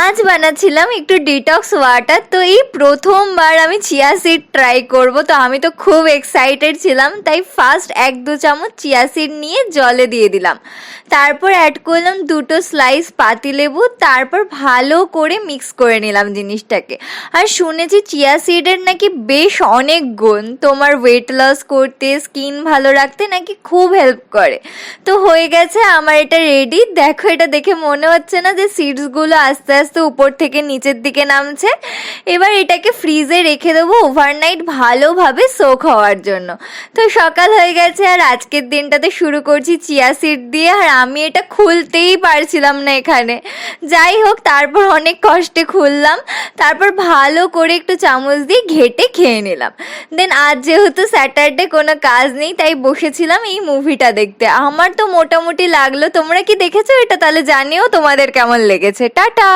আজ বানাচ্ছিলাম একটু ডিটক্স ওয়াটার। তো এই প্রথমবার আমি চিয়া সিড ট্রাই করব, তো আমি তো খুব এক্সাইটেড ছিলাম। তাই ফার্স্ট 1-2 চামচ চিয়া সিড নিয়ে জলে দিয়ে দিলাম, তারপর অ্যাড করলাম 2টো স্লাইস পাতিলেবু, তারপর ভালো করে মিক্স করে নিলাম জিনিসটাকে। আর শুনেছি চিয়া সিডের নাকি বেশ অনেক গুণ, তোমার ওয়েট লস করতে, স্কিন ভালো রাখতে নাকি খুব হেল্প করে। তো হয়ে গেছে আমার এটা রেডি। দেখো, এটা দেখে মনে হচ্ছে না যে সিডসগুলো আস্তে আস্তে উপর থেকে নিচের দিকে নামছে। এবার এটাকে ফ্রিজে রেখে দেবো ওভারনাইট ভালোভাবে সোক হওয়ার জন্য। তো সকাল হয়ে গেছে আর আজকের দিনটাতে শুরু করছি চিয়া সিড দিয়ে, আর আমি এটা খুলতেই পারছিলাম না এখানে। যাই হোক, তারপর অনেক কষ্টে খুললাম, তারপর ভালো করে একটু চামচ দিয়ে ঘেটে খেয়ে নিলাম। দেন আজ যেহেতু স্যাটারডে, কোনো কাজ নেই, তাই বসেছিলাম এই মুভিটা দেখতে। আমার তো মোটামুটি লাগলো। তোমরা কি দেখেছো এটা? তাহলে জানিও তোমাদের কেমন লেগেছে। টাটা।